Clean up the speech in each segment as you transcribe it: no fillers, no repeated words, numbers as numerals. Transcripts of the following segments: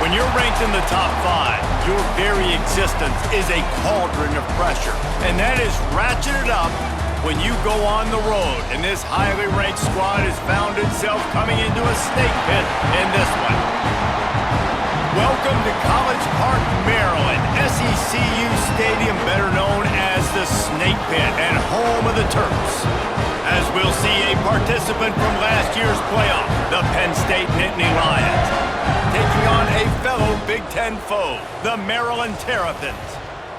When you're ranked in the top 5, your very existence is a cauldron of pressure. And that is ratcheted up when you go on the road. And this highly ranked squad has found itself coming into a snake pit in this one. Welcome to College Park, Maryland, SECU Stadium, better known as the Snake Pit and home of the Terps. As we'll see a participant from last year's playoff, the Penn State Nittany Lions, taking on a fellow Big Ten foe, the Maryland Terrapins.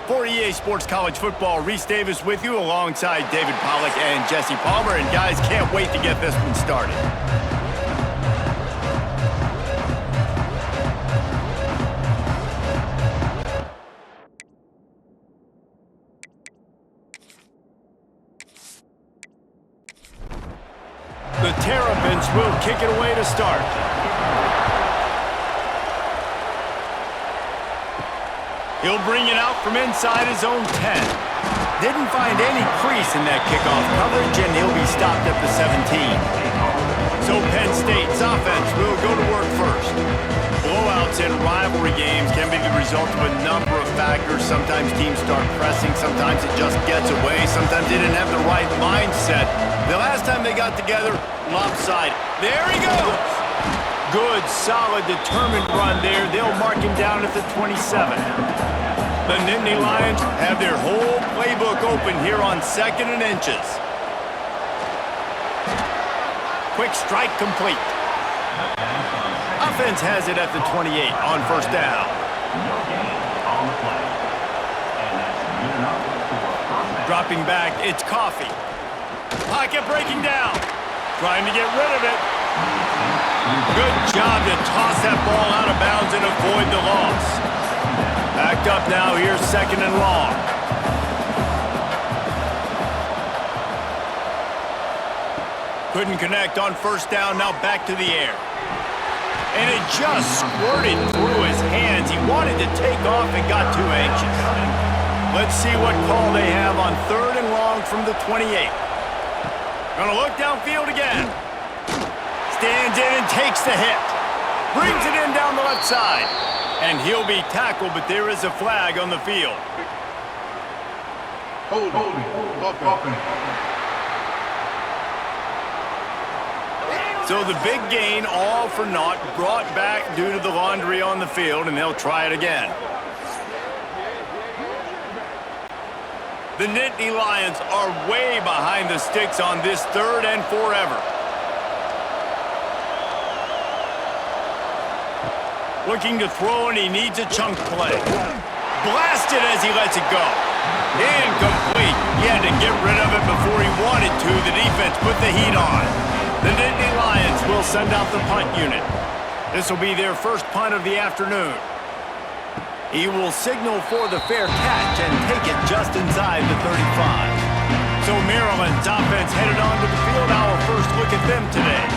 For EA Sports College Football, Reese Davis with you alongside David Pollack and Jesse Palmer. And guys, can't wait to get this one started. The Terrapins will kick it away to start. He'll bring it out from inside his own 10. Didn't find any crease in that kickoff coverage, and he'll be stopped at the 17. So Penn State's offense will go to work first. Blowouts in rivalry games can be the result of a number of factors. Sometimes teams start pressing, sometimes it just gets away, sometimes they didn't have the right mindset. The last time they got together, lopsided. There he goes! Good, solid, determined run there. They'll mark him down at the 27. The Nittany Lions have their whole playbook open here on 2nd and inches. Quick strike complete. Offense has it at the 28 on first down. Dropping back, it's Coffee. Pocket breaking down. Trying to get rid of it. Good job to toss that ball out of bounds and avoid the loss. Backed up now, here's 2nd and long. Couldn't connect on first down, now back to the air. And it just squirted through his hands. He wanted to take off and got too anxious. Let's see what call they have on 3rd and long from the 28. Gonna look downfield again. Stands in and takes the hit. Brings it in down the left side. And he'll be tackled, but there is a flag on the field. So the big gain, all for naught, brought back due to the laundry on the field, and they'll try it again. The Nittany Lions are way behind the sticks on this 3rd and forever. Looking to throw, and he needs a chunk play. Blasted as he lets it go. Incomplete. He had to get rid of it before he wanted to. The defense put the heat on. The Nittany Lions will send out the punt unit. This will be their first punt of the afternoon. He will signal for the fair catch and take it just inside the 35. So Maryland's offense headed onto the field. Our first look at them today.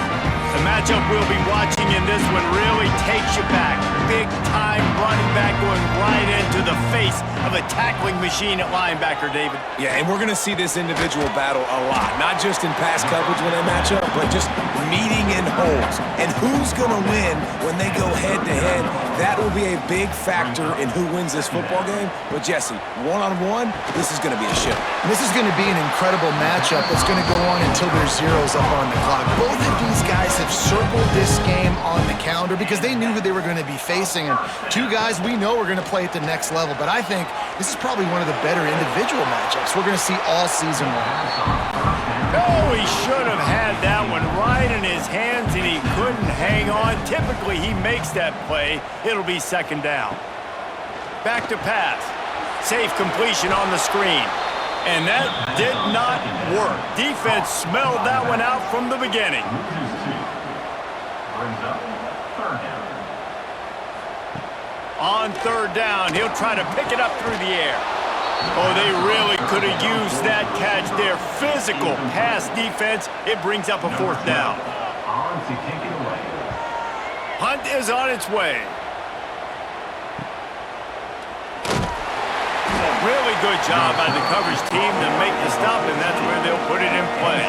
The matchup we'll be watching in this one really takes you back. Big-time running back going right into the face of a tackling machine at linebacker, David. Yeah, and we're going to see this individual battle a lot. Not just in pass coverage when they match up, but just meeting in holes. And who's going to win when they go head-to-head? That will be a big factor in who wins this football game. But, Jesse, one-on-one, this is going to be a show. This is going to be an incredible matchup that's going to go on until there's zeros up on the clock. Both of these guys have circled this game on the calendar because they knew who they were going to be facing. And two guys we know are going to play at the next level. But I think this is probably one of the better individual matchups we're going to see all season long. Oh, he should have had that one right in his hands, and he couldn't hang on. Typically, he makes that play. It'll be 2nd down. Back to pass. Safe completion on the screen. And that did not work. Defense smelled that one out from the beginning. On 3rd down, he'll try to pick it up through the air. Oh, they really could have used that catch there. Physical pass defense. It brings up a 4th down. Hunt is on its way. Really good job by the coverage team to make the stop, and that's where they'll put it in play.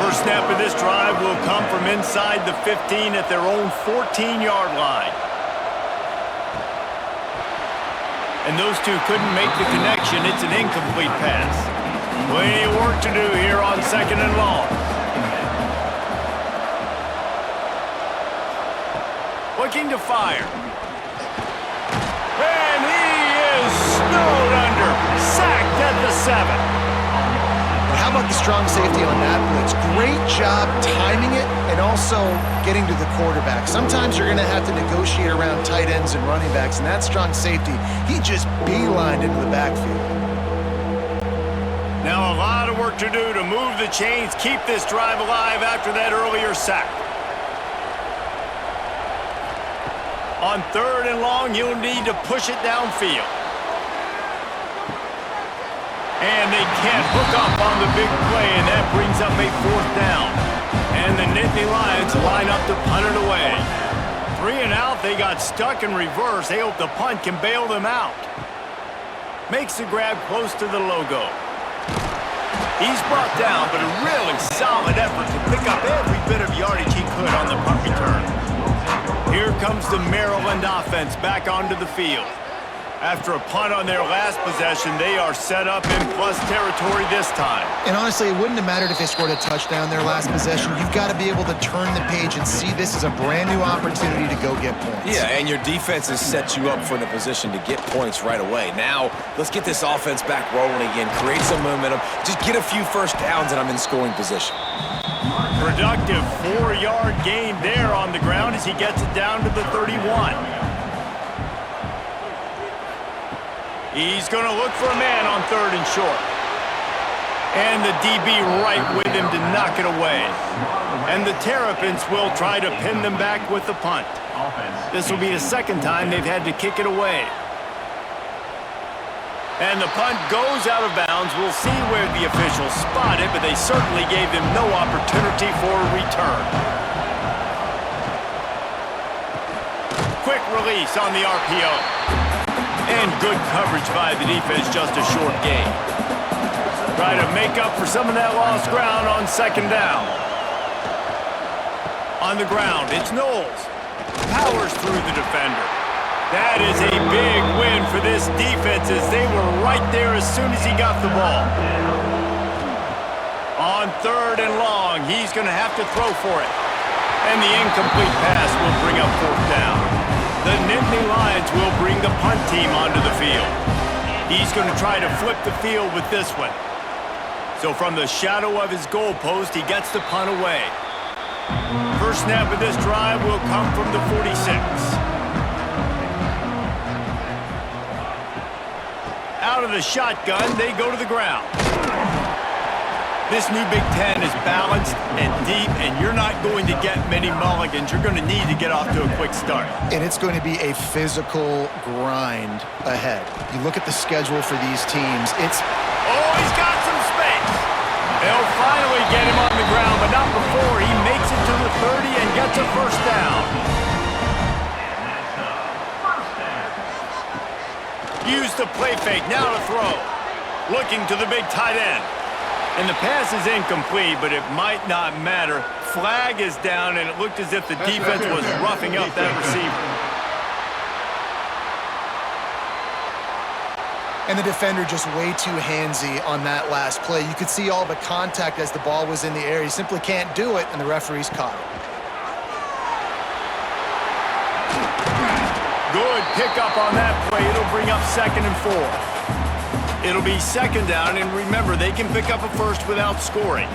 First snap of this drive will come from inside the 15 at their own 14-yard line. And those two couldn't make the connection. It's an incomplete pass. Plenty of work to do here on 2nd and long. Looking to fire. And he is snowed under. Sacked at the 7. But how about the strong safety on that blitz? Great job timing it and also getting to the quarterback. Sometimes you're going to have to negotiate around tight ends and running backs, and that strong safety, he just beelined into the backfield. Now a lot of work to do to move the chains, keep this drive alive after that earlier sack. On 3rd and long, you'll need to push it downfield. And they can't hook up on the big play, and that brings up a 4th down. And the Nittany Lions line up to punt it away. 3 and out, they got stuck in reverse. They hope the punt can bail them out. Makes the grab close to the logo. He's brought down, but a really solid effort to pick up every bit of yardage he could on the punt return. Here comes the Maryland offense back onto the field. After a punt on their last possession, they are set up in plus territory this time. And honestly, it wouldn't have mattered if they scored a touchdown their last possession. You've got to be able to turn the page and see this as a brand new opportunity to go get points. Yeah, and your defense has set you up for the position to get points right away. Now, let's get this offense back rolling again, create some momentum, just get a few first downs, and I'm in scoring position. Productive 4-yard gain there on the ground as he gets it down to the 31. He's going to look for a man on 3rd and short. And the DB right with him to knock it away. And the Terrapins will try to pin them back with the punt. This will be the 2nd time they've had to kick it away. And the punt goes out of bounds. We'll see where the officials spot it, but they certainly gave them no opportunity for a return. Quick release on the RPO. And good coverage by the defense, just a short gain. Try to make up for some of that lost ground on 2nd down. On the ground, it's Knowles. Powers through the defender. That is a big win for this defense as they were right there as soon as he got the ball. On 3rd and long, he's going to have to throw for it. And the incomplete pass will bring up 4th down. The Nittany Lions will bring the punt team onto the field. He's going to try to flip the field with this one. So from the shadow of his goalpost, he gets the punt away. First snap of this drive will come from the 46. Out of the shotgun, they go to the ground. This new Big Ten is balanced and deep, and you're not going to get many mulligans. You're going to need to get off to a quick start. And it's going to be a physical grind ahead. You look at the schedule for these teams, it's... Oh, he's got some space. They'll finally get him on the ground, but not before he makes it to the 30 and gets a first down. Use the play fake, now to throw. Looking to the big tight end. And the pass is incomplete, but it might not matter. Flag is down, and it looked as if the defense was roughing up that receiver. And the defender just way too handsy on that last play. You could see all the contact as the ball was in the air. He simply can't do it, and the referee's caught it. Good pickup on that play. It'll bring up 2nd and 4. It'll be 2nd down, and remember, they can pick up a first without scoring.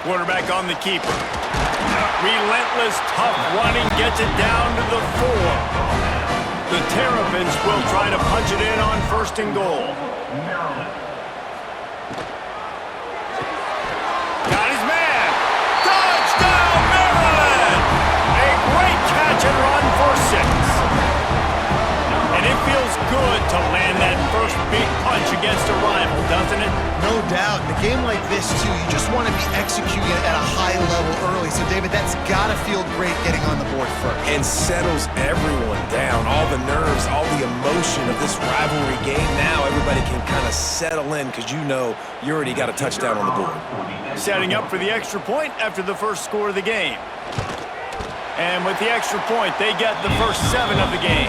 Quarterback on the keeper. Relentless, tough running, gets it down to the 4. The Terrapins will try to punch it in on 1st and goal. Got his man. Touchdown, Maryland! A great catch and run for 6. And it feels good to land that first big punch against a rival, doesn't it? No no doubt. In a game like this, too, you just want to be executing at a high level early. So, David, that's got to feel great getting on the board first. And settles everyone down. All the nerves, all the emotion of this rivalry game. Now everybody can kind of settle in because you know you already got a touchdown on the board. Setting up for the extra point after the first score of the game. And with the extra point, they get the first 7 of the game.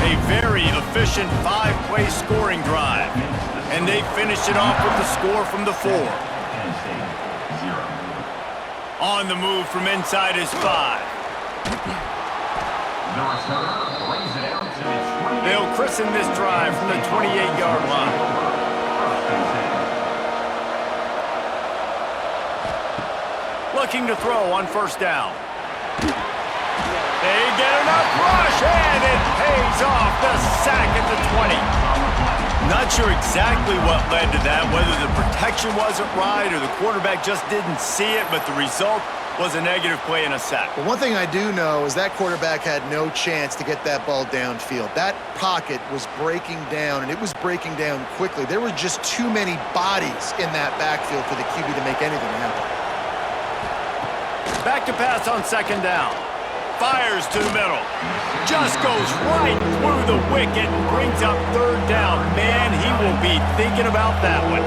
A very efficient 5-play scoring drive. And they finished it off with the score from the 4. On the move from inside his 5. They'll christen this drive from the 28-yard line. Looking to throw on first down. They get enough rush, and it pays off. The sack at the 20. Not sure exactly what led to that, whether the protection wasn't right or the quarterback just didn't see it, but the result was a negative play and a sack. But one thing I do know is that quarterback had no chance to get that ball downfield. That pocket was breaking down, and it was breaking down quickly. There were just too many bodies in that backfield for the QB to make anything happen. Back to pass on second down. Fires to the middle. Just goes right through the wicket and brings up third down. Man, he will be thinking about that one.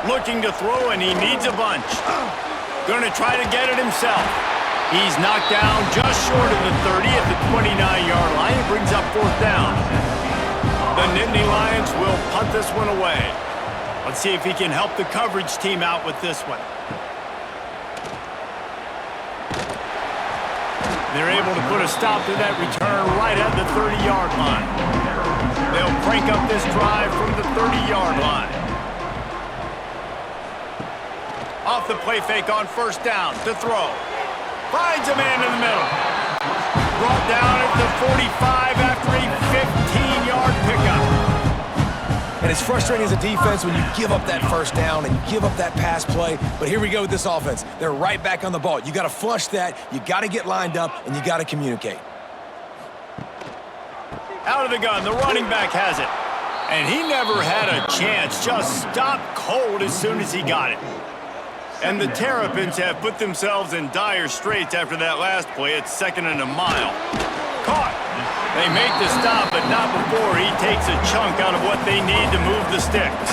Looking to throw, and he needs a bunch. Going to try to get it himself. He's knocked down just short of the 30 at the 29-yard line. It brings up fourth down. The Nittany Lions will punt this one away. Let's see if he can help the coverage team out with this one. They're able to put a stop to that return right at the 30-yard line. They'll crank up this drive from the 30-yard line. Off the play fake on first down to throw. Finds a man in the middle. Brought down at the 45 after a 15-yard pickup. And it's frustrating as a defense when you give up that first down and give up that pass play. But here we go with this offense. They're right back on the ball. You got to flush that. You got to get lined up, and you got to communicate. Out of the gun, the running back has it. And he never had a chance. Just stopped cold as soon as he got it. And the Terrapins have put themselves in dire straits after that last play. It's 2nd and a mile. Caught. They make the stop, but not before he takes a chunk out of what they need to move the sticks.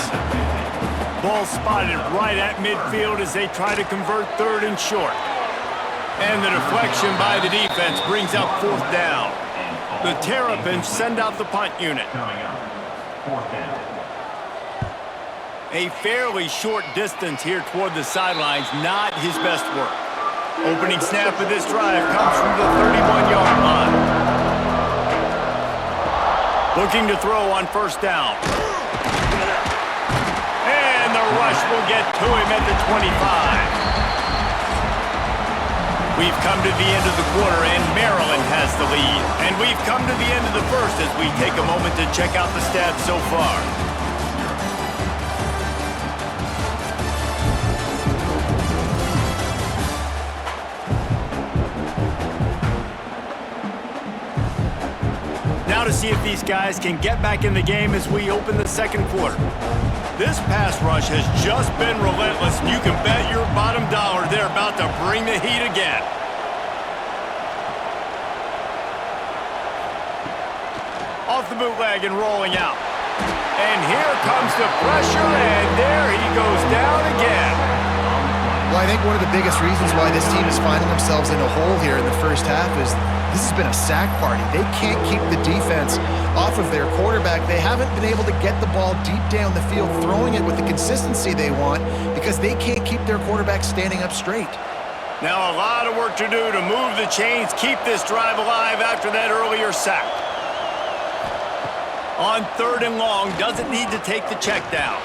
Ball spotted right at midfield as they try to convert third and short. And the deflection by the defense brings up fourth down. The Terrapins send out the punt unit. A fairly short distance here toward the sidelines, not his best work. Opening snap of this drive comes from the 31-yard line. Looking to throw on first down. And the rush will get to him at the 25. We've come to the end of the quarter, and Maryland has the lead. And we've come to the end of the first as we take a moment to check out the stats so far. Now to see if these guys can get back in the game as we open the second quarter. This pass rush has just been relentless, and you can bet your bottom dollar they're about to bring the heat again. Off the bootleg and rolling out. And here comes the pressure, and there he goes down again. Well, I think one of the biggest reasons why this team is finding themselves in a hole here in the first half is this has been a sack party. They can't keep the defense off of their quarterback. They haven't been able to get the ball deep down the field, throwing it with the consistency they want because they can't keep their quarterback standing up straight. Now a lot of work to do to move the chains, keep this drive alive after that earlier sack. On third and long, doesn't need to take the check down.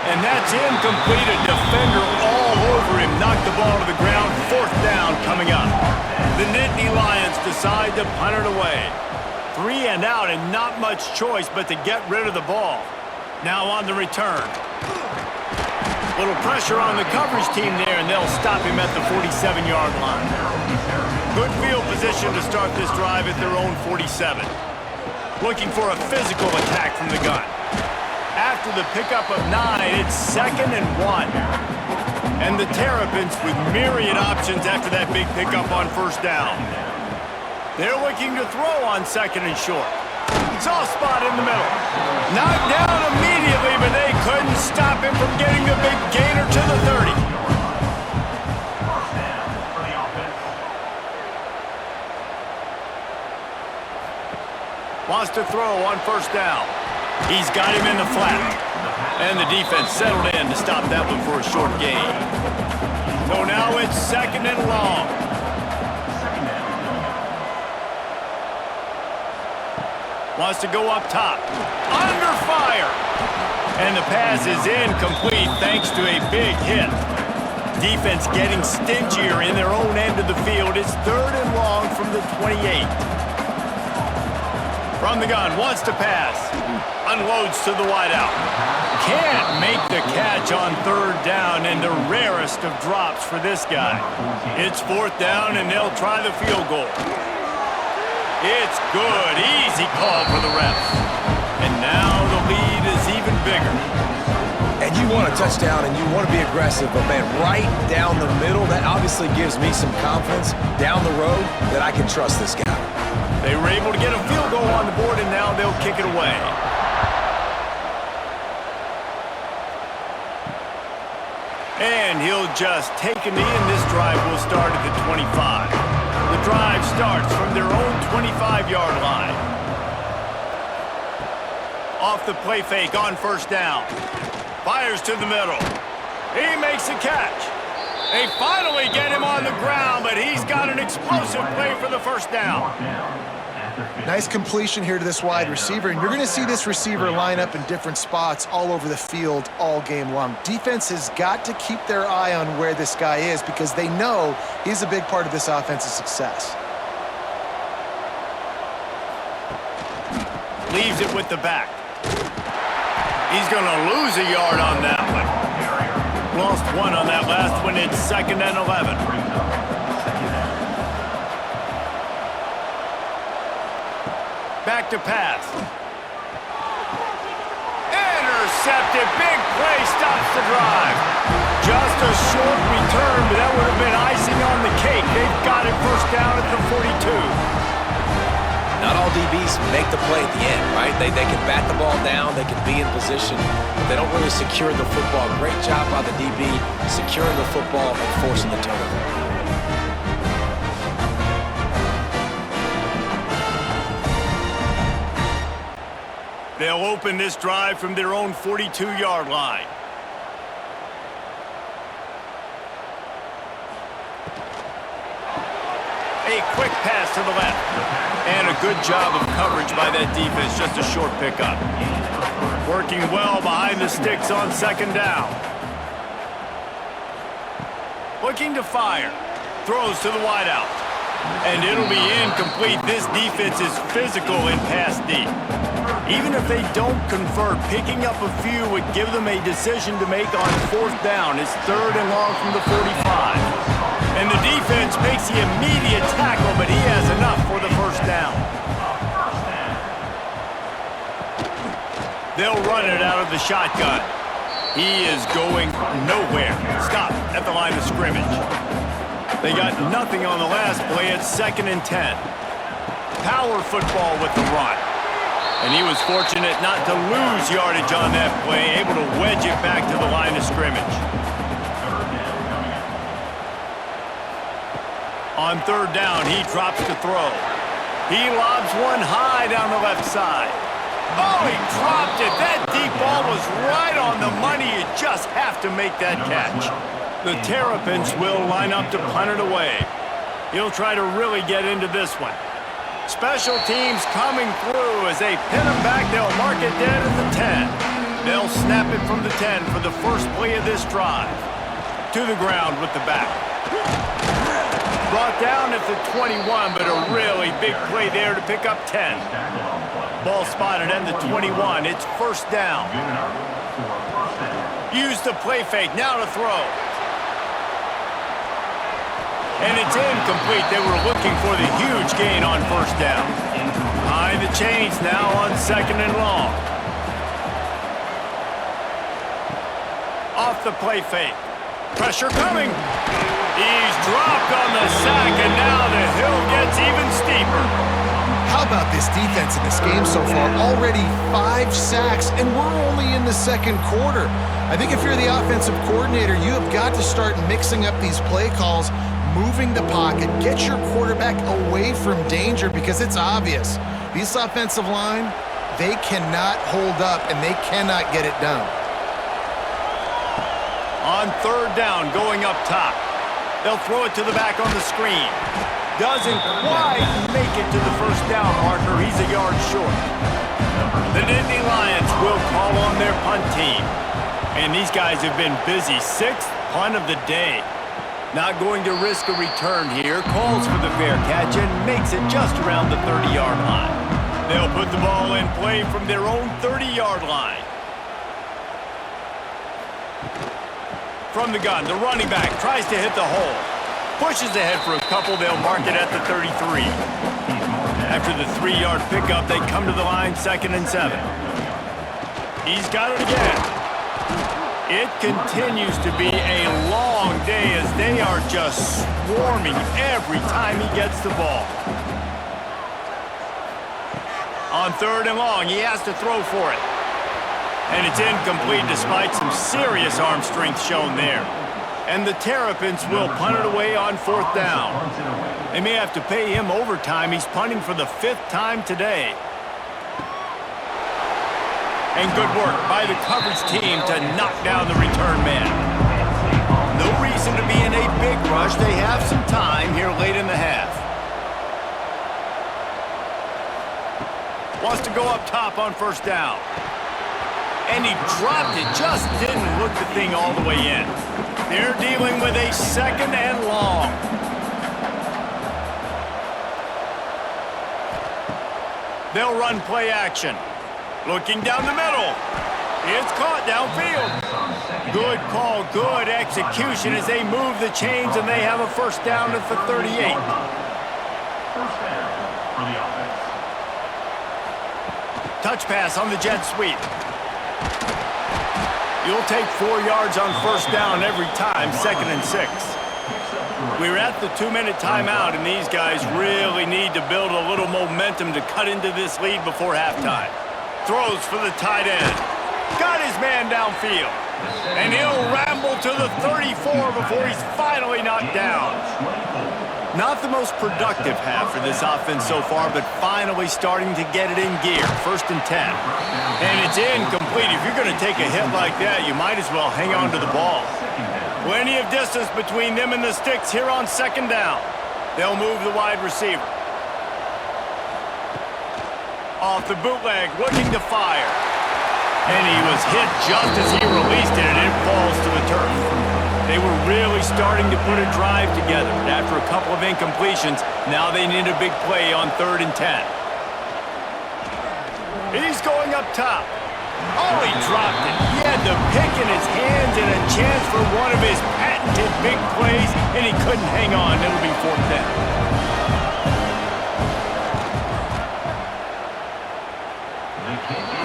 And that's incomplete. A defender all over him. Knocked the ball to the ground. Fourth down coming up. The Nittany Lions decide to punt it away. 3 and out and not much choice but to get rid of the ball. Now on the return. Little pressure on the coverage team there, and they'll stop him at the 47-yard line. Good field position to start this drive at their own 47. looking for a physical attack from the gun. After the pickup of 9, it's 2nd and 1. And the Terrapins with myriad options after that big pickup on 1st down. They're looking to throw on 2nd and short. Soft spot in the middle. Knocked down immediately, but they couldn't stop him from getting the big gainer to the 30. Wants to throw on 1st down. He's got him in the flat. And the defense settled in to stop that one for a short gain. So now it's 2nd and long. Wants to go up top. Under fire. And the pass is incomplete thanks to a big hit. Defense getting stingier in their own end of the field. It's 3rd and long from the 28. From the gun, wants to pass. Unloads to the wideout. Can't make the catch on 3rd down, and the rarest of drops for this guy. It's 4th down, and they'll try the field goal. It's good. Easy call for the refs. And now the lead is even bigger. And you want a touchdown and you want to be aggressive, but man, right down the middle, that obviously gives me some confidence down the road that I can trust this guy. They were able to get a field goal on the board, and now they'll kick it away. And he'll just take a knee, and this drive will start at the 25. The drive starts from their own 25-yard line. Off the play fake on 1st down. Fires to the middle. He makes a catch. They finally get him on the ground, but he's got an explosive play for the 1st down. Nice completion here to this wide receiver, and you're going to see this receiver line up in different spots all over the field all game long. Defense has got to keep their eye on where this guy is because they know he's a big part of this offense's success. Leaves it with the back. He's going to lose a yard on that one. Lost 1 on that last one. It's 2nd and 11. Back to pass. Intercepted. Big play stops the drive. Just a short return, but that would have been icing on the cake. They've got it 1st down at the 42. Not all DBs make the play at the end, right? They can bat the ball down, they can be in position, but they don't really secure the football. Great job by the DB securing the football and forcing the turnover. They'll open this drive from their own 42-yard line. A quick pass to the left. And a good job of coverage by that defense. Just a short pickup. Working well behind the sticks on 2nd down. Looking to fire. Throws to the wideout. And it'll be incomplete. This defense is physical in pass deep. Even if they don't convert, picking up a few would give them a decision to make on 4th down. It's 3rd and long from the 45. And the defense makes the immediate tackle, but he has enough for the 1st down. They'll run it out of the shotgun. He is going nowhere. Stop at the line of scrimmage. They got nothing on the last play. It's 2nd and 10. Power football with the run. And he was fortunate not to lose yardage on that play, able to wedge it back to the line of scrimmage. On 3rd down, he drops to throw. He lobs one high down the left side. Oh, he dropped it. That deep ball was right on the money. You just have to make that catch. The Terrapins will line up to punt it away. He'll try to really get into this one. Special teams coming through as they pin him back. They'll mark it dead at the 10. They'll snap it from the 10 for the first play of this drive. To the ground with the back. Brought down at the 21, but a really big play there to pick up 10. Ball spotted at the 21. It's 1st down. Use the play fake. Now to throw. And it's incomplete. They were looking for the huge gain on 1st down. Behind the chains now on 2nd and long. Off the play fake. Pressure coming. He's dropped on the sack, and now the hill gets even steeper. How about this defense in this game so far? Already 5 sacks, and we're only in the second quarter. I think if you're the offensive coordinator, you have got to start mixing up these play calls, moving the pocket, get your quarterback away from danger, because it's obvious. This offensive line, they cannot hold up, and they cannot get it done. On 3rd down, going up top. They'll throw it to the back on the screen. Doesn't quite make it to the 1st down marker. He's a yard short. The Nittany Lions will call on their punt team. And these guys have been busy. 6th punt of the day. Not going to risk a return here. Calls for the fair catch and makes it just around the 30-yard line. They'll put the ball in play from their own 30-yard line. From the gun, the running back tries to hit the hole. Pushes ahead for a couple, they'll mark it at the 33. After the 3-yard pickup, they come to the line 2nd and 7. He's got it again. It continues to be a long day as they are just swarming every time he gets the ball. On 3rd and long, he has to throw for it. And it's incomplete despite some serious arm strength shown there. And the Terrapins will punt it away on 4th down. They may have to pay him overtime. He's punting for the 5th time today. And good work by the coverage team to knock down the return man. No reason to be in a big rush. They have some time here late in the half. Wants to go up top on 1st down. And he dropped it, just didn't look the thing all the way in. They're dealing with a 2nd and long. They'll run play action. Looking down the middle. It's caught downfield. Good call, good execution as they move the chains, and they have a 1st down at the 38. 1st down for the offense. Touch pass on the jet sweep. You'll take 4 yards on 1st down every time, 2nd and 6. We're at the 2-minute timeout, and these guys really need to build a little momentum to cut into this lead before halftime. Throws for the tight end. Got his man downfield. And he'll ramble to the 34 before he's finally knocked down. Not the most productive half for this offense so far, but finally starting to get it in gear. 1st and 10. And it's incomplete. If you're going to take a hit like that, you might as well hang on to the ball. Plenty of distance between them and the sticks here on 2nd down. They'll move the wide receiver. Off the bootleg, looking to fire. And he was hit just as he released it, and it falls to the turf. They were really starting to put a drive together. After a couple of incompletions, now they need a big play on 3rd and 10. He's going up top. Oh, he dropped it. He had the pick in his hands and a chance for one of his patented big plays, and he couldn't hang on. It'll be 4th down.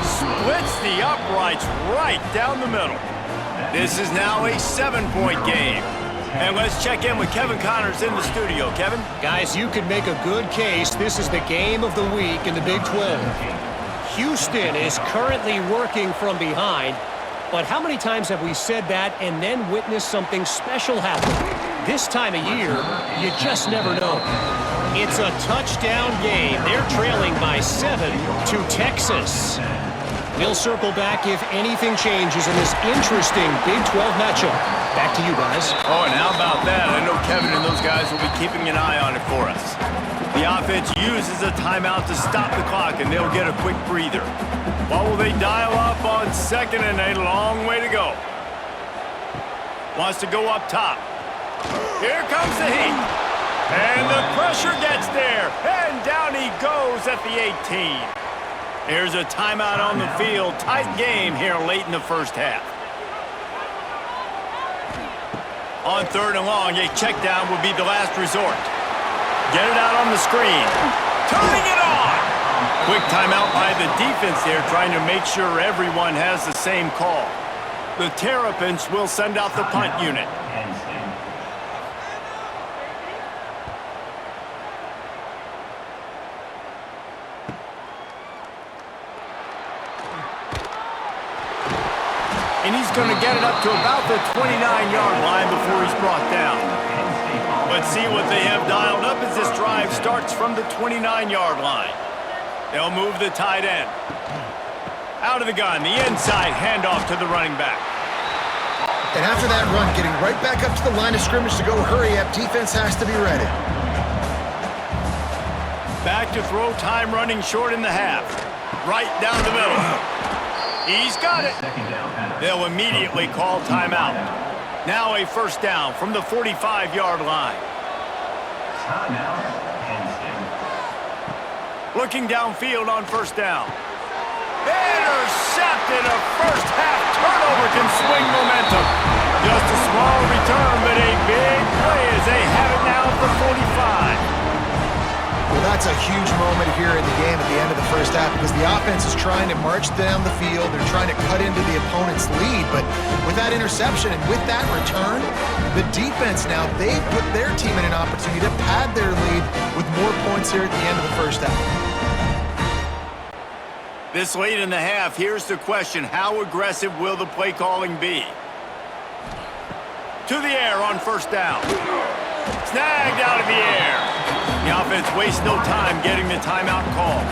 Splits the uprights right down the middle. This is now a 7-point game. And let's check in with Kevin Connors in the studio. Kevin? Guys, you can make a good case. This is the game of the week in the Big 12. Houston is currently working from behind. But how many times have we said that and then witnessed something special happen? This time of year, you just never know. It's a touchdown game. They're trailing by 7 to Texas. We'll circle back if anything changes in this interesting Big 12 matchup. Back to you guys. Oh, and how about that? I know Kevin and those guys will be keeping an eye on it for us. The offense uses a timeout to stop the clock, and they'll get a quick breather. What will they dial up on 2nd and a long way to go? Wants to go up top. Here comes the heat. And the pressure gets there. And down he goes at the 18. There's a timeout on the field. Tight game here late in the 1st half. On 3rd and long, a check down would be the last resort. Get it out on the screen. Turning it on. Quick timeout by the defense there, trying to make sure everyone has the same call. The Terrapins will send out the punt unit. Penn State. And he's going to get it up to about the 29-yard line before he's brought down. Let's see what they have dialed up as this drive starts from the 29-yard line. They'll move the tight end. Out of the gun, the inside handoff to the running back. And after that run, getting right back up to the line of scrimmage to go hurry up, defense has to be ready. Back to throw, time running short in the half. Right down the middle. He's got it. They'll immediately call timeout. Now a first down from the 45-yard line. Timeout, Penn State. Looking downfield on first down. Intercepted. A first half turnover can swing momentum. Just a small return, but a big play as they have it now at the 45. Well, that's a huge moment here in the game at the end of the first half because the offense is trying to march down the field. They're trying to cut into the opponent's lead, but with that interception and with that return, the defense now, they've put their team in an opportunity to pad their lead with more points here at the end of the first half. This late in the half, here's the question. How aggressive will the play calling be? To the air on first down. Snagged out of the air. The offense wastes no time getting the timeout call.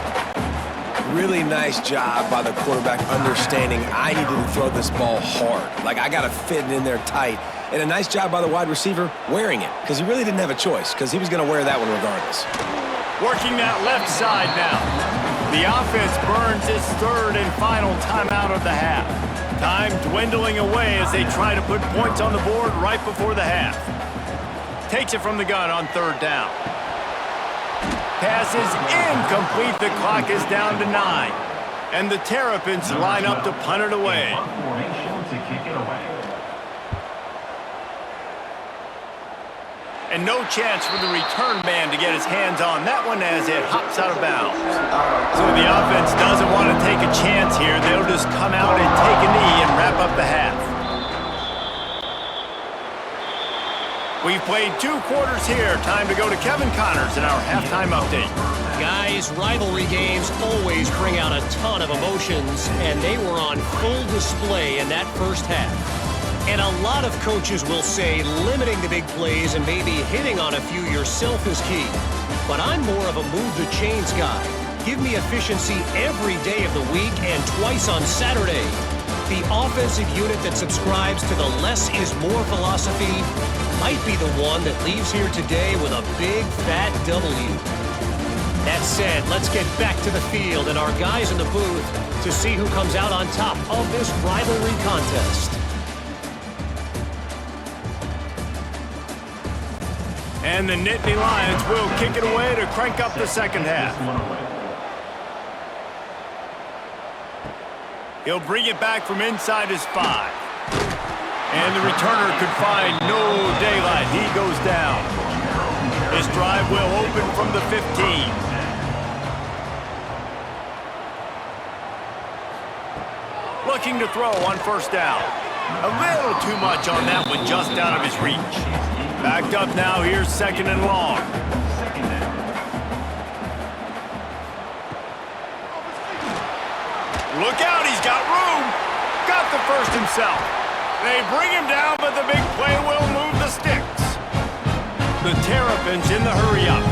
Really nice job by the quarterback understanding I needed to throw this ball hard. Like, I got to fit it in there tight. And a nice job by the wide receiver wearing it because he really didn't have a choice because he was going to wear that one regardless. Working that left side now. The offense burns its third and final timeout of the half. Time dwindling away as they try to put points on the board right before the half. Takes it from the gun on third down. Pass is incomplete. The clock is down to 9. And the Terrapins line up to punt it away. Formation to kick it away. And no chance for the return man to get his hands on that one as it hops out of bounds. So the offense doesn't want to take a chance here. They'll just come out and take a knee and wrap up the half. We've played 2 quarters here. Time to go to Kevin Connors in our halftime update. Guys, rivalry games always bring out a ton of emotions, and they were on full display in that first half. And a lot of coaches will say limiting the big plays and maybe hitting on a few yourself is key. But I'm more of a move the chains guy. Give me efficiency every day of the week and twice on Saturday. The offensive unit that subscribes to the less is more philosophy might be the one that leaves here today with a big fat W. That said, let's get back to the field and our guys in the booth to see who comes out on top of this rivalry contest. And the Nittany Lions will kick it away to crank up the second half. He'll bring it back from inside his 5. And the returner could find no daylight. He goes down. This drive will open from the 15. Looking to throw on first down. A little too much on that one, just out of his reach. Backed up now, here's second and long. Look out, he's got room. Got the first himself. They bring him down, but the big play will move the sticks. The Terrapins in the hurry-up.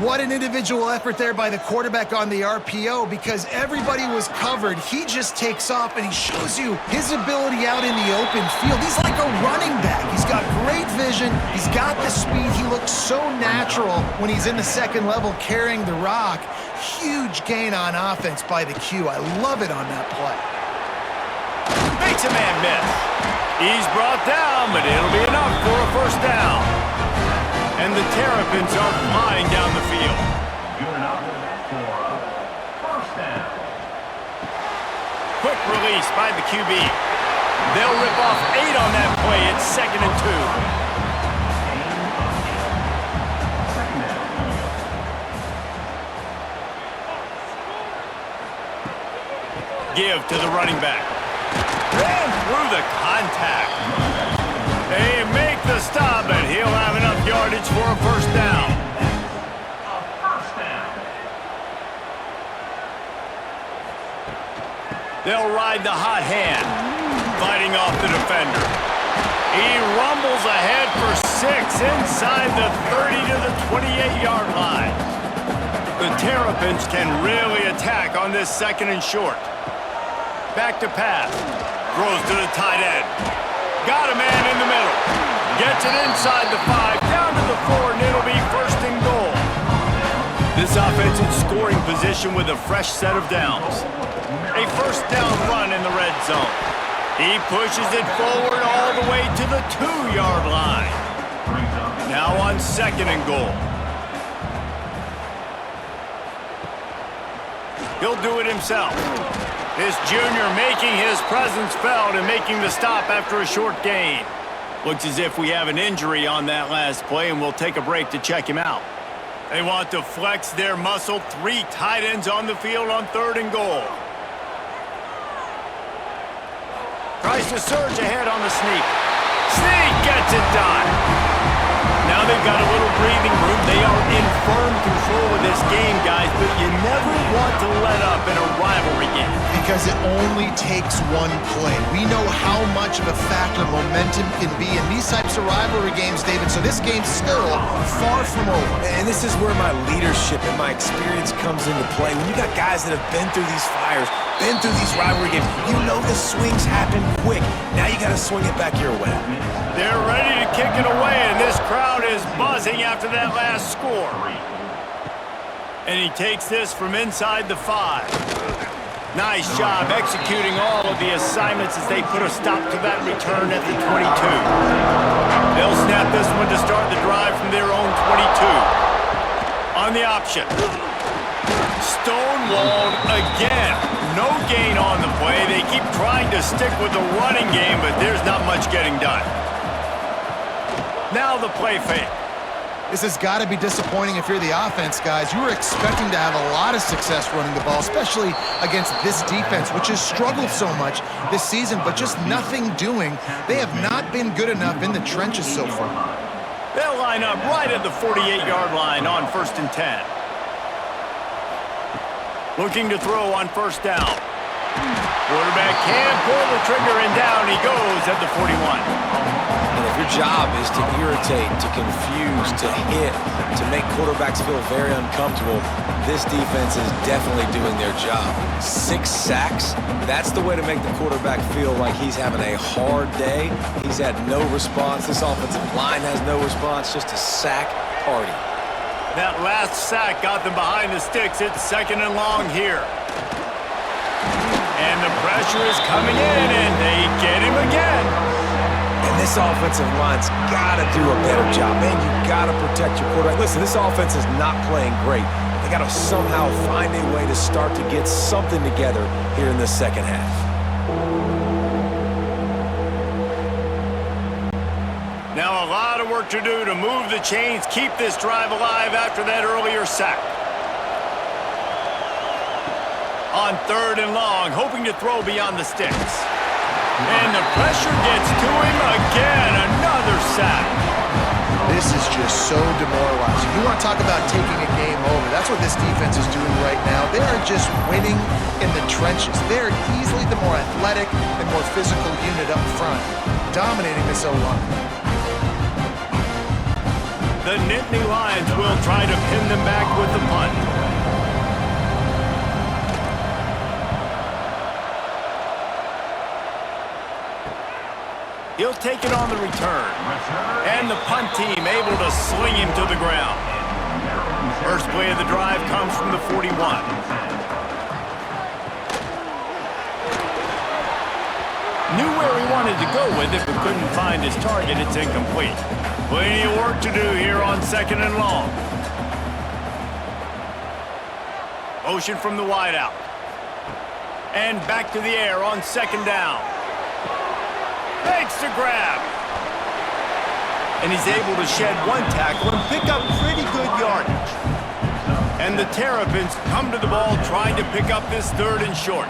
What an individual effort there by the quarterback on the RPO because everybody was covered. He just takes off and he shows you his ability out in the open field. He's like a running back. He's got great vision. He's got the speed. He looks so natural when he's in the second level carrying the rock. Huge gain on offense by the Q. I love it on that play. Makes a man miss. He's brought down, but it'll be enough for a first down. And the Terrapins are flying down the field. Good enough for a first down. Quick release by the QB. They'll rip off 8 on that play. It's second and 2. give to the running back. Ran through the contact. They make the stop, and he'll have enough yardage for a first down. They'll ride the hot hand, fighting off the defender. He rumbles ahead for 6 inside the 30 to the 28-yard line. The Terrapins can really attack on this 2nd and short. Back to pass. Throws to the tight end. Got a man in the middle. Gets it inside the 5, down to the 4, and it'll be 1st and goal. This offense in scoring position with a fresh set of downs. A 1st down run in the red zone. He pushes it forward all the way to the 2-yard line. Now on 2nd and goal. He'll do it himself. This junior making his presence felt and making the stop after a short gain. Looks as if we have an injury on that last play, and we'll take a break to check him out. They want to flex their muscle. 3 tight ends on the field on 3rd and goal. Tries to surge ahead on the sneak. Sneak gets it done. Now they've got a little breathing room. They are in firm control of this game, guys, but you never want to let up in a rivalry game. Because it only takes one play. We know how much of a factor momentum can be in these types of rivalry games, David, so this game's still far from over. And this is where my leadership and my experience comes into play. When you got guys that have been through these fires, been through these rivalry games, you know the swings happen quick. Now you got to swing it back your way. They're ready to kick it away, and this crowd is buzzing after that last score. And he takes this from inside the 5. Nice job executing all of the assignments as they put a stop to that return at the 22. They'll snap this one to start the drive from their own 22. On the option. Stonewalled again. No gain on the play. They keep trying to stick with the running game, but there's not much getting done. Now the play fake. This has got to be disappointing if you're the offense, guys. You were expecting to have a lot of success running the ball, especially against this defense, which has struggled so much this season, but just nothing doing. They have not been good enough in the trenches so far. They'll line up right at the 48-yard line on 1st and 10. Looking to throw on 1st down. Quarterback can pull the trigger, and down he goes at the 41. And if your job is to irritate, to confuse, to hit, to make quarterbacks feel very uncomfortable, this defense is definitely doing their job. 6 sacks, that's the way to make the quarterback feel like he's having a hard day. He's had no response. This offensive line has no response, just a sack party. That last sack got them behind the sticks. It's 2nd and long here. And the pressure is coming in, and they get him again. And this offensive line's got to do a better job. Man, you got to protect your quarterback. Listen, this offense is not playing great. They got to somehow find a way to start to get something together here in the 2nd half. Now a lot of work to do to move the chains, keep this drive alive after that earlier sack. On 3rd and long, hoping to throw beyond the sticks. And the pressure gets to him again. Another sack. This is just so demoralizing. You want to talk about taking a game over. That's what this defense is doing right now. They are just winning in the trenches. They're easily the more athletic and more physical unit up front, dominating this O-line. The Nittany Lions will try to pin them back with the punt. He'll take it on the return. And the punt team able to sling him to the ground. First play of the drive comes from the 41. Knew where he wanted to go with it, but couldn't find his target. It's incomplete. Plenty of work to do here on 2nd and long. Motion from the wideout. And back to the air on 2nd down. Makes the grab. And he's able to shed one tackle and pick up pretty good yardage. And the Terrapins come to the ball trying to pick up this 3rd and short.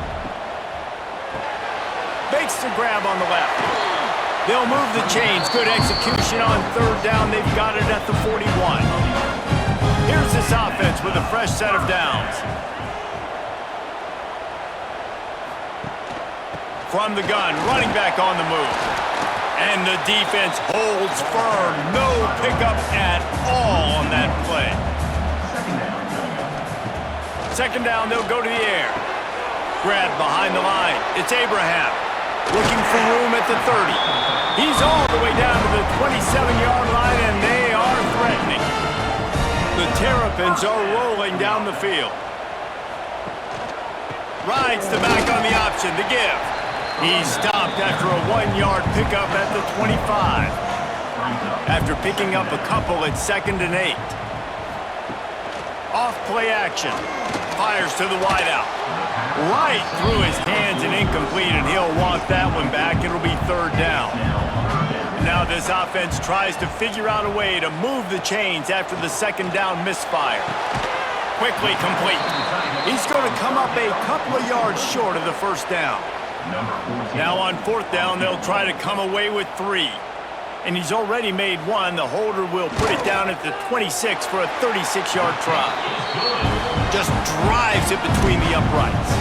Makes the grab on the left. They'll move the chains. Good execution on third down. They've got it at the 41. Here's this offense with a fresh set of downs. From the gun, running back on the move. And the defense holds firm. No pickup at all on that play. Second down, they'll go to the air. Grab behind the line. It's Abraham. Looking for room at the 30. He's all the way down to the 27-yard line, and they are threatening. The Terrapins are rolling down the field. Rides the back on the option to give. He's stopped after a 1-yard pickup at the 25. After picking up a couple at 2nd and 8. Off play action. Fires to the wideout. Right through his hands and incomplete, and he'll walk that one back. It'll be third down. Now this offense tries to figure out a way to move the chains after the second down misfire. Quickly complete. He's going to come up a couple of yards short of the first down. Now on fourth down, they'll try to come away with 3. And he's already made 1. The holder will put it down at the 26 for a 36-yard try. Just drives it between the uprights.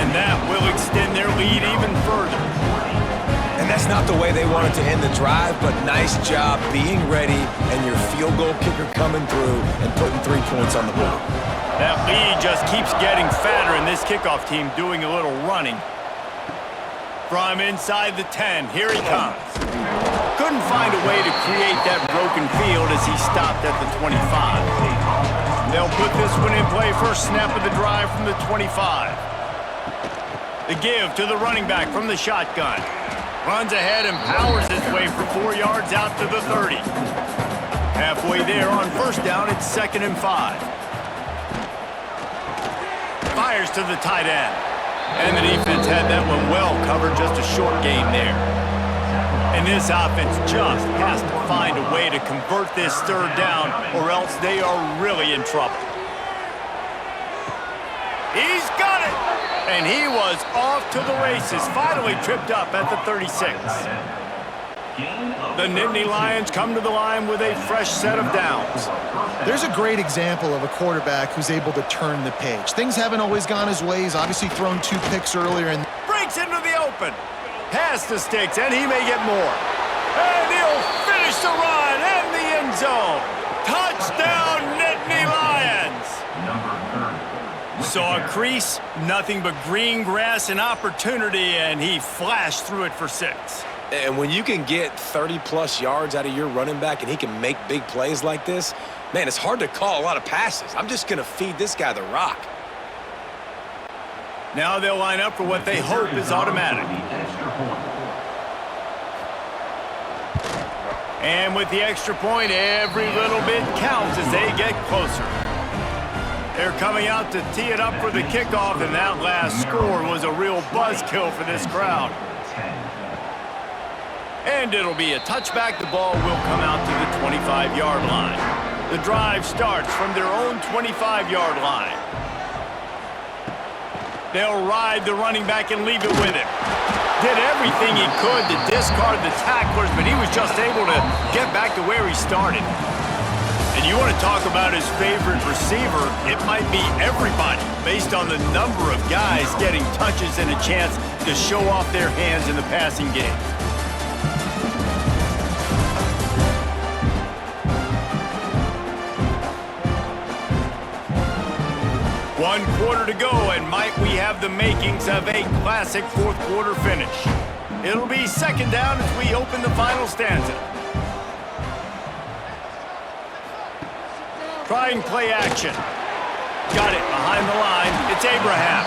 And that will extend their lead even further. And that's not the way they wanted to end the drive, but nice job being ready and your field goal kicker coming through and putting 3 points on the board. That lead just keeps getting fatter, and this kickoff team doing a little running. From inside the 10, here he comes. Couldn't find a way to create that broken field as he stopped at the 25. They'll put this one in play first snap of the drive from the 25. The give to the running back from the shotgun. Runs ahead and powers his way for 4 yards out to the 30. Halfway there on first down, it's 2nd and 5. Fires to the tight end. And the defense had that one well covered, just a short game there. And this offense just has to find a way to convert this third down, or else they are really in trouble. He's got it! And he was off to the races, finally tripped up at the 36. The Nittany Lions come to the line with a fresh set of downs. There's a great example of a quarterback who's able to turn the page. Things haven't always gone his way. He's obviously thrown 2 picks earlier. And breaks into the open. Past the sticks, and he may get more. And he'll finish the run and the end zone. Touchdown, Nittany Lions! Saw a crease, nothing but green grass and opportunity, and he flashed through it for 6. And when you can get 30-plus yards out of your running back and he can make big plays like this, man, it's hard to call a lot of passes. I'm just going to feed this guy the rock. Now they'll line up for what they hope is automatic. And with the extra point, every little bit counts as they get closer. They're coming out to tee it up for the kickoff, and that last score was a real buzzkill for this crowd. And it'll be a touchback. The ball will come out to the 25-yard line. The drive starts from their own 25-yard line. They'll ride the running back and leave it with him. Did everything he could to discard the tacklers, but he was just able to get back to where he started. And you want to talk about his favorite receiver, it might be everybody, based on the number of guys getting touches and a chance to show off their hands in the passing game. One quarter to go, and might we have the makings of a classic fourth quarter finish. It'll be second down as we open the final stanza. Trying play action. Got it behind the line. It's Abraham.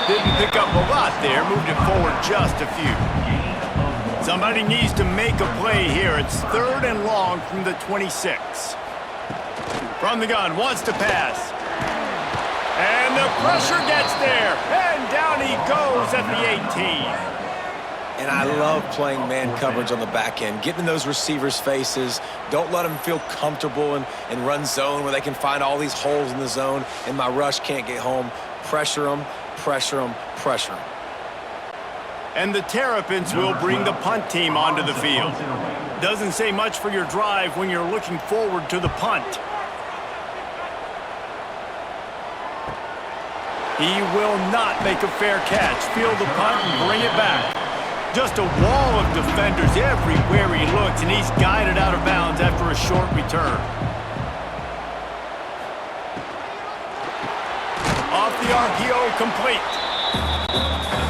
Didn't pick up a lot there, moved it forward just a few. Somebody needs to make a play here. It's 3rd and long from the 26. From the gun, wants to pass. And the pressure gets there, and down he goes at the 18. And I love playing man coverage on the back end, getting in those receivers' faces. Don't let them feel comfortable and run zone where they can find all these holes in the zone, and my rush can't get home. Pressure them, pressure them, pressure them. And the Terrapins will bring the punt team onto the field. Doesn't say much for your drive when you're looking forward to the punt. He will not make a fair catch. Field the punt and bring it back. Just a wall of defenders everywhere he looks, and he's guided out of bounds after a short return. Off the RPO, complete.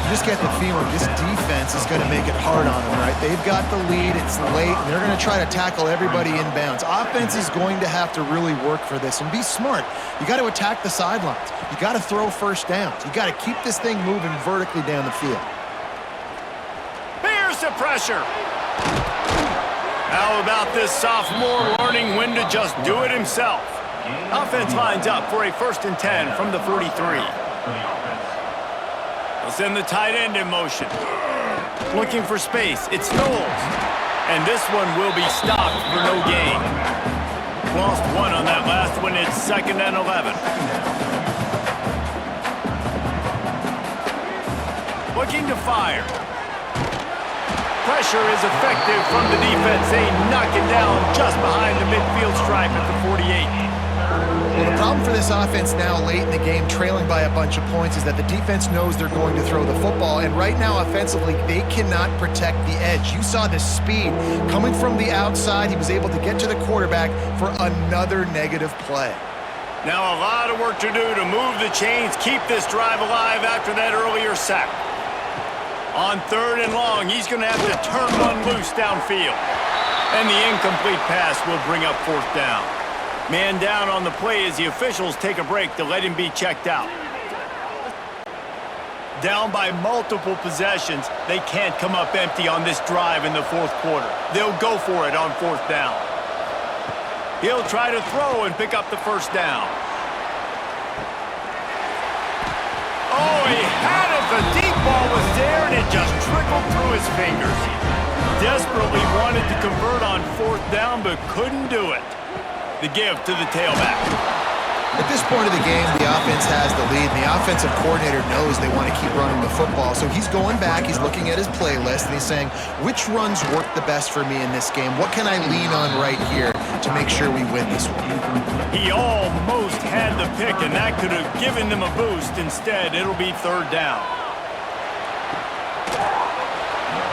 You just get the feeling this defense is going to make it hard on them, right? They've got the lead, it's late, and they're going to try to tackle everybody inbounds. Offense is going to have to really work for this and be smart. You got to attack the sidelines. You got to throw first downs. You got to keep this thing moving vertically down the field. Bears the pressure. How about this sophomore learning when to just do it himself? Offense lines up for a 1st and 10 from the 43. They'll send the tight end in motion. Looking for space. It's Knowles. And this one will be stopped for no gain. Lost one on that last one. It's 2nd and 11. Looking to fire. Pressure is effective from the defense. They knock it down just behind the midfield stripe at the 48. Well, the problem for this offense now late in the game, trailing by a bunch of points, is that the defense knows they're going to throw the football. And right now, offensively, they cannot protect the edge. You saw the speed coming from the outside. He was able to get to the quarterback for another negative play. Now a lot of work to do to move the chains, keep this drive alive after that earlier sack. On 3rd and long, he's going to have to turn one loose downfield. And the incomplete pass will bring up 4th down. Man down on the play as the officials take a break to let him be checked out. Down by multiple possessions, they can't come up empty on this drive in the 4th quarter. They'll go for it on 4th down. He'll try to throw and pick up the 1st down. Oh, he had it. The deep ball was there, and it just trickled through his fingers. Desperately wanted to convert on 4th down, but couldn't do it. The give to the tailback. At this point of the game, the offense has the lead, and the offensive coordinator knows they want to keep running the football. So he's going back, he's looking at his playlist, and he's saying, which runs work the best for me in this game? What can I lean on right here to make sure we win this one? He almost had the pick, and that could have given them a boost. Instead, it'll be 3rd down.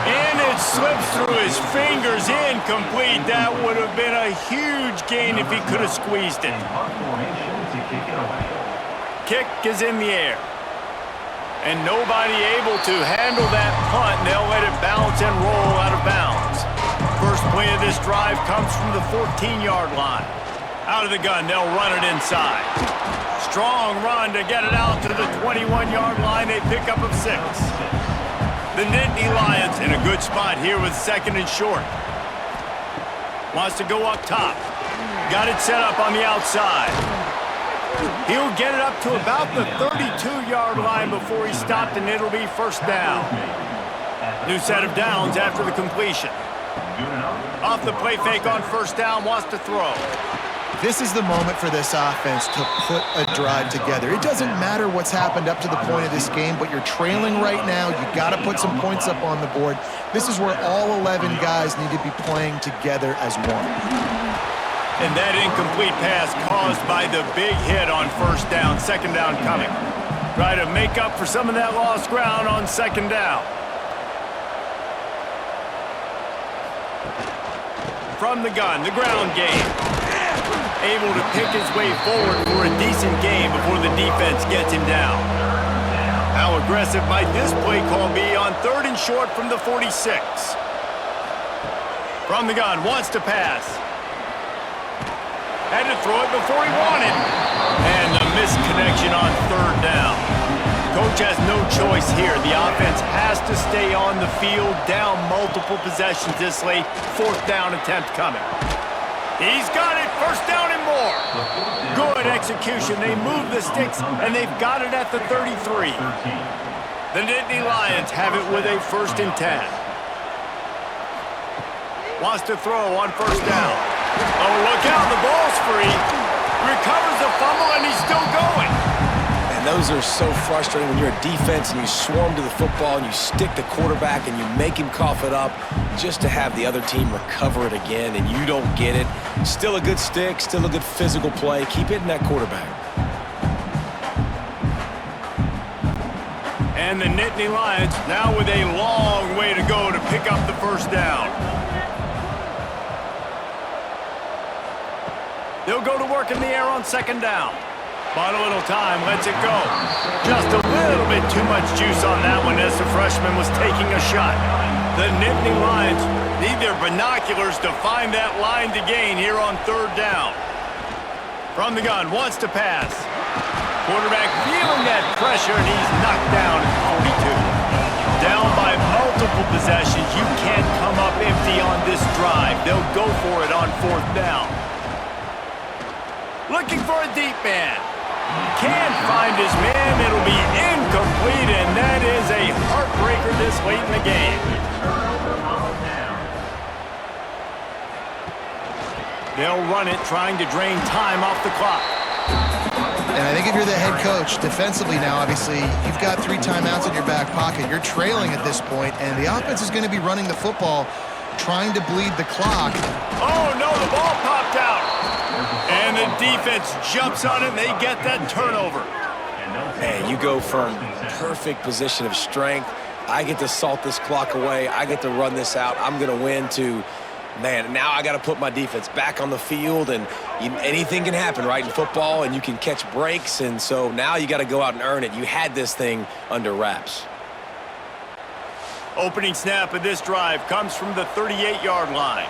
And it slips through his fingers, incomplete. That would have been a huge gain if he could have squeezed it. Kick is in the air. And nobody able to handle that punt. They'll let it bounce and roll out of bounds. First play of this drive comes from the 14-yard line. Out of the gun, they'll run it inside. Strong run to get it out to the 21-yard line. They pick up of 6. The Nittany Lions in a good spot here with 2nd and short. Wants to go up top. Got it set up on the outside. He'll get it up to about the 32-yard line before he stopped, and it'll be 1st down. New set of downs after the completion. Off the play fake on 1st down, wants to throw. This is the moment for this offense to put a drive together. It doesn't matter what's happened up to the point of this game, but you're trailing right now. You got to put some points up on the board. This is where all 11 guys need to be playing together as one. And that incomplete pass caused by the big hit on 1st down. 2nd down coming. Try to make up for some of that lost ground on 2nd down. From the gun, the ground game. Able to pick his way forward for a decent game before the defense gets him down. How aggressive might this play call be on 3rd and short from the 46? From the gun, wants to pass. Had to throw it before he wanted. And the misconnection on 3rd down. Coach has no choice here. The offense has to stay on the field, down multiple possessions this late. 4th down attempt coming. He's got it, 1st down and more. Good execution. They move the sticks, and they've got it at the 33. The Nittany Lions have it with a 1st and 10. Wants to throw on 1st down. Oh, look out, the ball's free. Recovers the fumble, and he's still going. And those are so frustrating when you're a defense and you swarm to the football and you stick the quarterback and you make him cough it up just to have the other team recover it again and you don't get it. Still a good stick, still a good physical play. Keep hitting that quarterback. And the Nittany Lions now with a long way to go to pick up the first down. They'll go to work in the air on second down. But a little time, lets it go. Just a little bit too much juice on that one as the freshman was taking a shot. The Nittany Lions need their binoculars to find that line to gain here on third down. From the gun, wants to pass. Quarterback feeling that pressure, and he's knocked down at 42. Down by multiple possessions, you can't come up empty on this drive. They'll go for it on fourth down. Looking for a deep man. Can't find his man. It'll be incomplete, and that is a heartbreaker this late in the game. They'll run it, trying to drain time off the clock. And I think if you're the head coach, defensively now, obviously, you've got 3 timeouts in your back pocket. You're trailing at this point, and the offense is going to be running the football, trying to bleed the clock. Oh, no, the ball popped out. And the defense jumps on it, and they get that turnover. Man, you go from perfect position of strength. I get to salt this clock away. I get to run this out. I'm going to win to, man, now I got to put my defense back on the field, and anything can happen, right, in football, and you can catch breaks, and so now you got to go out and earn it. You had this thing under wraps. Opening snap of this drive comes from the 38-yard line.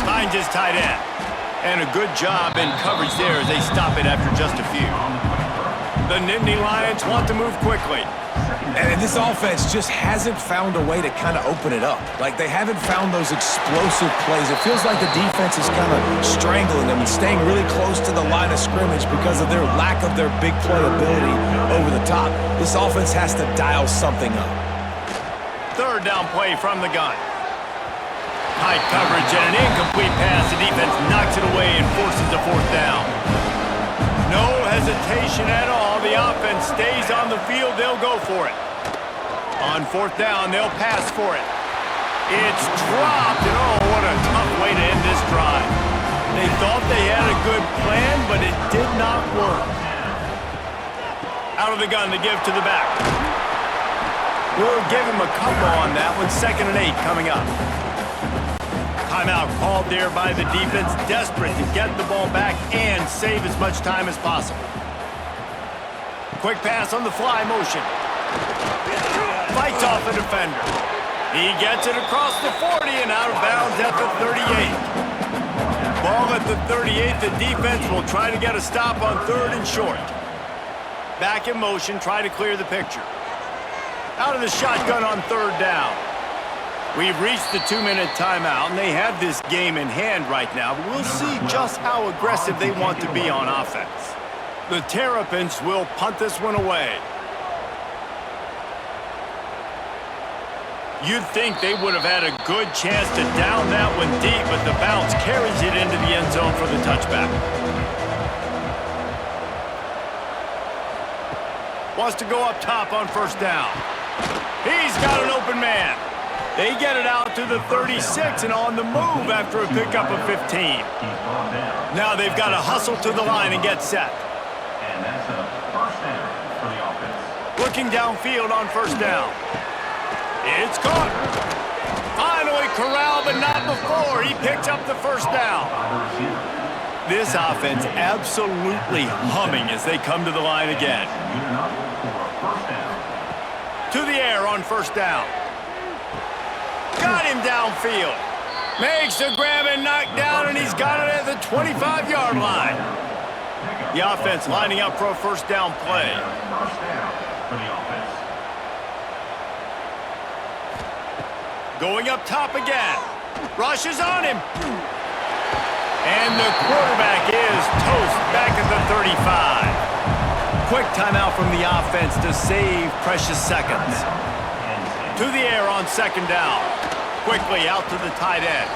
Finds his tight end. And a good job in coverage there as they stop it after just a few. The Nittany Lions want to move quickly. And this offense just hasn't found a way to kind of open it up. Like, they haven't found those explosive plays. It feels like the defense is kind of strangling them and staying really close to the line of scrimmage because of their lack of their big play ability over the top. This offense has to dial something up. Third down play from the gun. High coverage and an incomplete pass. The defense knocks it away and forces the fourth down. No hesitation at all. The offense stays on the field. They'll go for it. On fourth down, they'll pass for it. It's dropped, and oh, what a tough way to end this drive. They thought they had a good plan, but it did not work. Out of the gun to give to the back. We'll give him a couple on that one. 2nd and 8 coming up. Timeout called there by the defense, desperate to get the ball back and save as much time as possible. Quick pass on the fly motion. Fights off a defender. He gets it across the 40 and out of bounds at the 38. Ball at the 38. The defense will try to get a stop on 3rd and short. Back in motion, try to clear the picture. Out of the shotgun on 3rd down. We've reached the 2-minute timeout, and they have this game in hand right now, but we'll see just how aggressive they want to be on offense. The Terrapins will punt this one away. You'd think they would have had a good chance to down that one deep, but the bounce carries it into the end zone for the touchback. Wants to go up top on 1st down. He's got an open man. They get it out to the 36 and on the move after a pickup of 15. Now they've got to hustle to the line and get set. And that's a first down for the offense. Looking downfield on 1st down. It's caught. Finally corralled, but not before. He picks up the 1st down. This offense absolutely humming as they come to the line again. To the air on 1st down. Got him downfield. Makes the grab and knock down, and he's got it at the 25-yard line. The offense lining up for a 1st down play. First down for the offense. Going up top again. Rushes on him. And the quarterback is toast back at the 35. Quick timeout from the offense to save precious seconds. To the air on 2nd down. Quickly out to the tight end.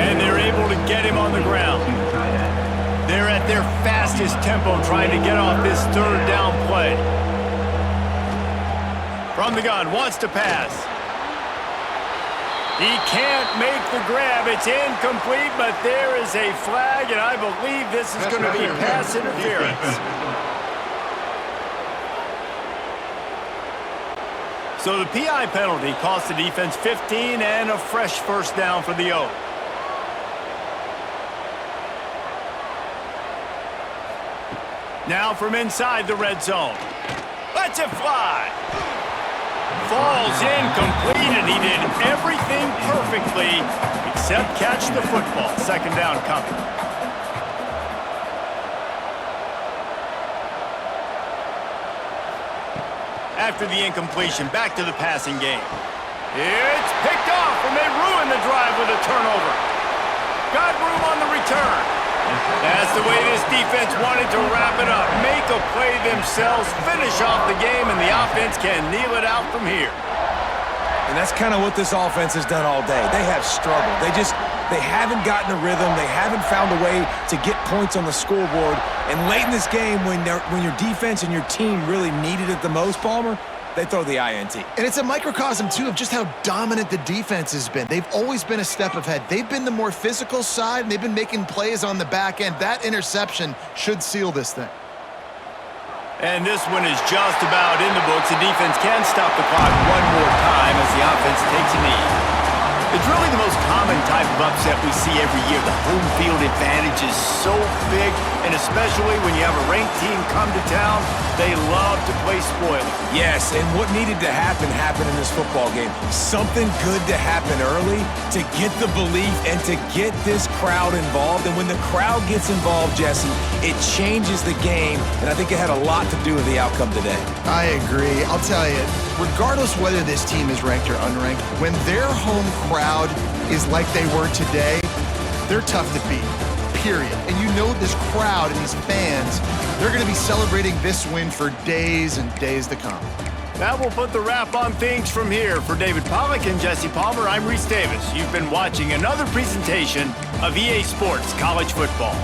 And they're able to get him on the ground. They're at their fastest tempo trying to get off this third down play. From the gun, wants to pass. He can't make the grab. It's incomplete, but there is a flag, and I believe this is going to be pass interference. So the PI penalty cost the defense 15 and a fresh first down for the O. Now from inside the red zone. Lets it fly. Falls incomplete, and he did everything perfectly except catch the football. Second down coming. After the incompletion, back to the passing game. It's picked off, and they ruin the drive with a turnover. Got room on the return. That's the way this defense wanted to wrap it up. Make a play themselves, finish off the game, and the offense can kneel it out from here. And that's kind of what this offense has done all day. They have struggled. They haven't gotten a rhythm. They haven't found a way to get points on the scoreboard. And late in this game, when your defense and your team really needed it the most, Palmer, they throw the INT. And it's a microcosm, too, of just how dominant the defense has been. They've always been a step ahead. They've been the more physical side, and they've been making plays on the back end. That interception should seal this thing. And this one is just about in the books. The defense can stop the clock one more time as the offense takes a knee. It's really the most common type of upset we see every year. The home field advantage is so big, and especially when you have a ranked team come to town, they love to play spoiler. Yes, and what needed to happen happened in this football game. Something good to happen early to get the belief and to get this crowd involved. And when the crowd gets involved, Jesse, it changes the game, and I think it had a lot to do with the outcome today. I agree. I'll tell you, regardless whether this team is ranked or unranked, when their home crowd is like they were today, they're tough to beat, period. And you know this crowd and these fans, they're going to be celebrating this win for days and days to come. That will put the wrap on things from here. For David Pollack and Jesse Palmer, I'm Reese Davis. You've been watching another presentation of EA Sports College Football.